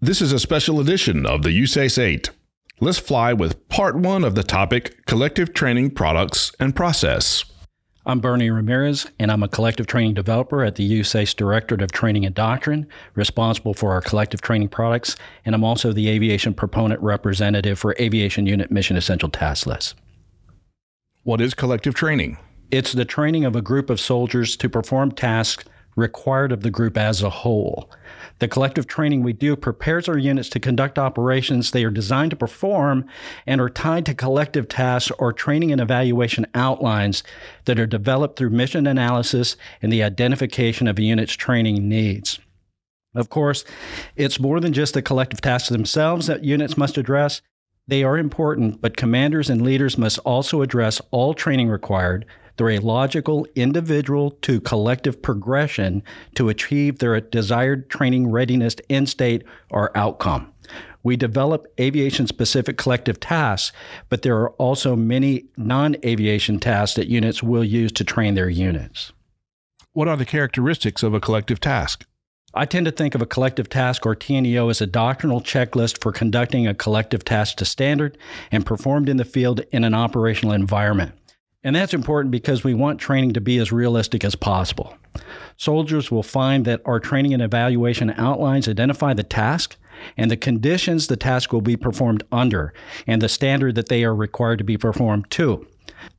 This is a special edition of the USAACE-8. Let's fly with part one of the topic, Collective Training Products and Process. I'm Berny Ramirez, and I'm a collective training developer at the USAACE Directorate of Training and Doctrine, responsible for our collective training products, and I'm also the aviation proponent representative for Aviation Unit Mission Essential Task List. What is collective training? It's the training of a group of soldiers to perform tasks required of the group as a whole. The collective training we do prepares our units to conduct operations they are designed to perform and are tied to collective tasks or training and evaluation outlines that are developed through mission analysis and the identification of a unit's training needs. Of course, it's more than just the collective tasks themselves that units must address. They are important, but commanders and leaders must also address all training required through a logical individual to collective progression to achieve their desired training readiness end state or outcome. We develop aviation-specific collective tasks, but there are also many non-aviation tasks that units will use to train their units. What are the characteristics of a collective task? I tend to think of a collective task, or TNEO, as a doctrinal checklist for conducting a collective task to standard and performed in the field in an operational environment. And that's important because we want training to be as realistic as possible. Soldiers will find that our training and evaluation outlines identify the task and the conditions the task will be performed under and the standard that they are required to be performed to.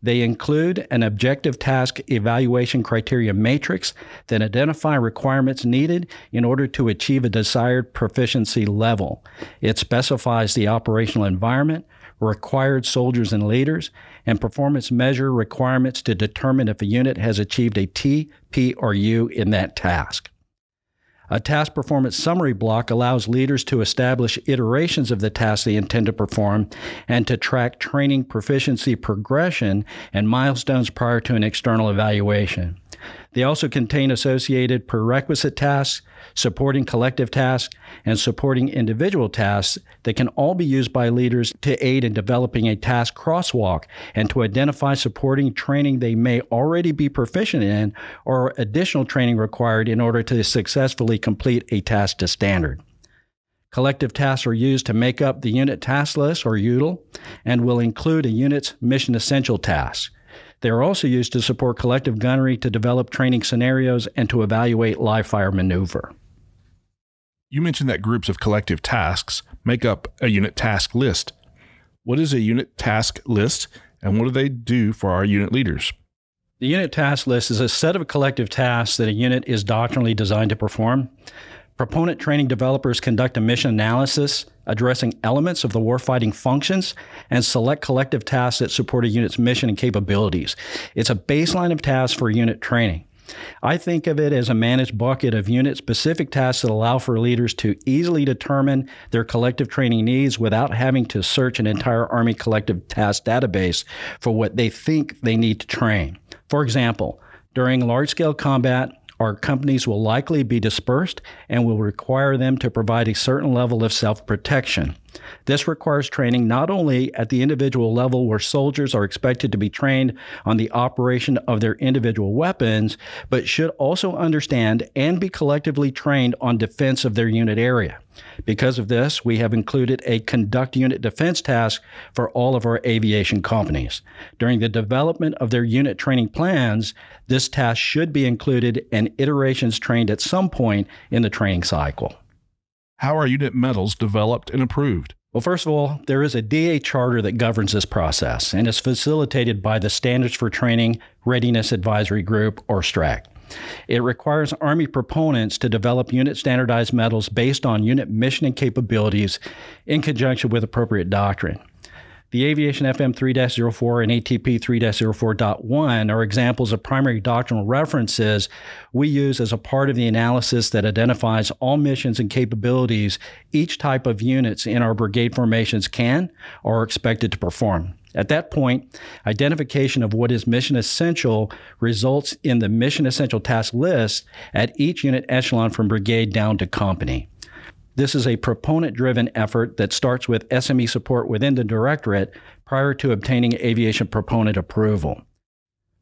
They include an objective task evaluation criteria matrix that identify requirements needed in order to achieve a desired proficiency level. It specifies the operational environment, required soldiers and leaders, and performance measure requirements to determine if a unit has achieved a T, P, or U in that task. A task performance summary block allows leaders to establish iterations of the task they intend to perform and to track training proficiency progression and milestones prior to an external evaluation. They also contain associated prerequisite tasks, supporting collective tasks, and supporting individual tasks that can all be used by leaders to aid in developing a task crosswalk and to identify supporting training they may already be proficient in or additional training required in order to successfully complete a task to standard. Collective tasks are used to make up the unit task list, or UTL, and will include a unit's mission essential tasks. They are also used to support collective gunnery to develop training scenarios and to evaluate live fire maneuver. You mentioned that groups of collective tasks make up a unit task list. What is a unit task list, and what do they do for our unit leaders? The unit task list is a set of collective tasks that a unit is doctrinally designed to perform. Proponent training developers conduct a mission analysis addressing elements of the warfighting functions and select collective tasks that support a unit's mission and capabilities. It's a baseline of tasks for unit training. I think of it as a managed bucket of unit-specific tasks that allow for leaders to easily determine their collective training needs without having to search an entire Army collective task database for what they think they need to train. For example, during large-scale combat, our companies will likely be dispersed and will require them to provide a certain level of self-protection. This requires training not only at the individual level where soldiers are expected to be trained on the operation of their individual weapons, but should also understand and be collectively trained on defense of their unit area. Because of this, we have included a conduct unit defense task for all of our aviation companies. During the development of their unit training plans, this task should be included and iterations trained at some point in the training cycle. How are unit medals developed and approved? Well, first of all, there is a DA charter that governs this process and is facilitated by the Standards for Training Readiness Advisory Group, or STRAC. It requires Army proponents to develop unit standardized medals based on unit mission and capabilities in conjunction with appropriate doctrine. The Aviation FM 3-04 and ATP 3-04.1 are examples of primary doctrinal references we use as a part of the analysis that identifies all missions and capabilities each type of units in our brigade formations can or are expected to perform. At that point, identification of what is mission essential results in the mission essential task list at each unit echelon from brigade down to company. This is a proponent-driven effort that starts with SME support within the Directorate prior to obtaining aviation proponent approval.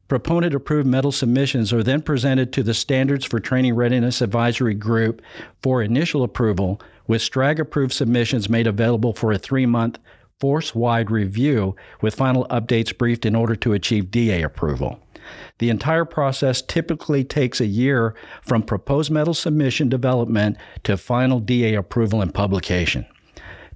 Proponent-approved medal submissions are then presented to the Standards for Training Readiness Advisory Group for initial approval, with STRAG-approved submissions made available for a 3-month force-wide review with final updates briefed in order to achieve DA approval. The entire process typically takes a year from proposed metal submission development to final DA approval and publication.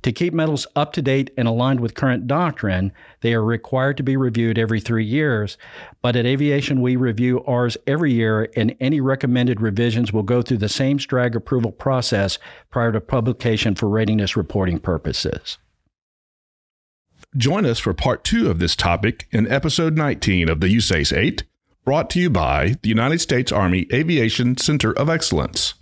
To keep metals up to date and aligned with current doctrine, they are required to be reviewed every 3 years, but at Aviation we review ours every year, and any recommended revisions will go through the same STRAG approval process prior to publication for readiness reporting purposes. Join us for part 2 of this topic in episode 19 of the USAACE-8, brought to you by the United States Army Aviation Center of Excellence.